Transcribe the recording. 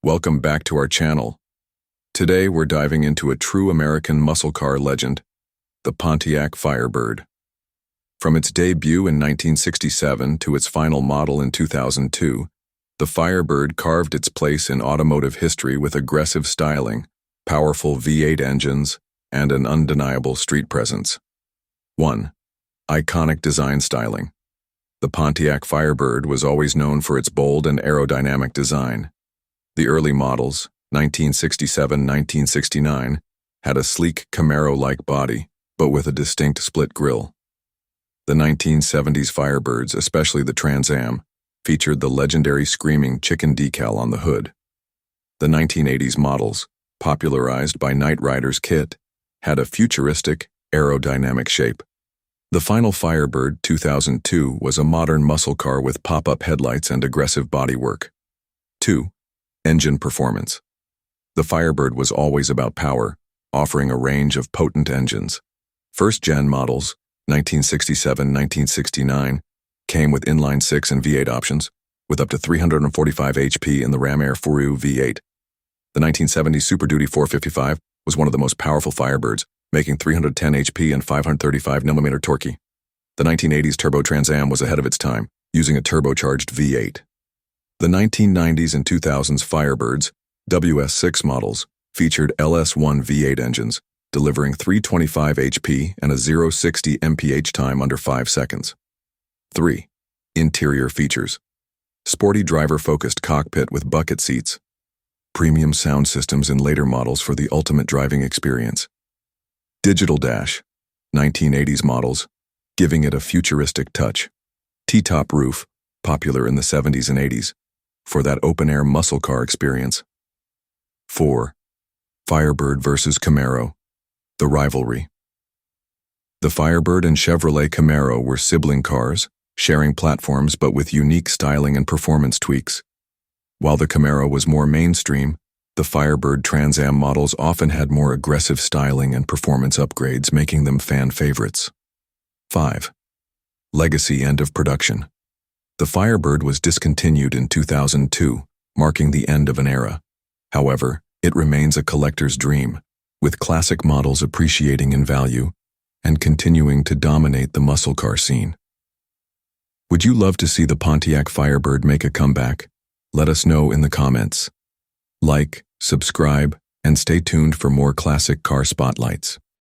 Welcome back to our channel. Today we're diving into a true American muscle car legend, the Pontiac Firebird. From its debut in 1967 to its final model in 2002, the Firebird carved its place in automotive history with aggressive styling, powerful V8 engines, and an undeniable street presence. 1. Iconic design styling. The Pontiac Firebird was always known for its bold and aerodynamic design. The early models, 1967-1969, had a sleek Camaro-like body, but with a distinct split grille. The 1970s Firebirds, especially the Trans Am, featured the legendary screaming chicken decal on the hood. The 1980s models, popularized by Knight Rider's kit, had a futuristic, aerodynamic shape. The final Firebird 2002 was a modern muscle car with pop-up headlights and aggressive bodywork. 2. Engine performance. The Firebird was always about power, offering a range of potent engines. First-gen models, 1967-1969, came with inline-6 and V8 options, with up to 345 HP in the Ram Air 4U V8. The 1970 Super Duty 455 was one of the most powerful Firebirds, making 310 HP and 535 Nm torque. The 1980s Turbo Trans Am was ahead of its time, using a turbocharged V8. The 1990s and 2000s Firebirds, WS6 models, featured LS1 V8 engines, delivering 325 HP and a 0-60 mph time under 5 seconds. 3. Interior features. Sporty driver-focused cockpit with bucket seats. Premium sound systems in later models for the ultimate driving experience. Digital dash, 1980s models, giving it a futuristic touch. T-top roof, popular in the 70s and 80s, for that open-air muscle car experience. 4. Firebird versus Camaro, the rivalry. The Firebird and Chevrolet Camaro were sibling cars, sharing platforms but with unique styling and performance tweaks. While the Camaro was more mainstream, the Firebird Trans Am models often had more aggressive styling and performance upgrades, making them fan favorites. 5. Legacy end of production. The Firebird was discontinued in 2002, marking the end of an era. However, it remains a collector's dream, with classic models appreciating in value and continuing to dominate the muscle car scene. Would you love to see the Pontiac Firebird make a comeback? Let us know in the comments. Like, subscribe, and stay tuned for more classic car spotlights.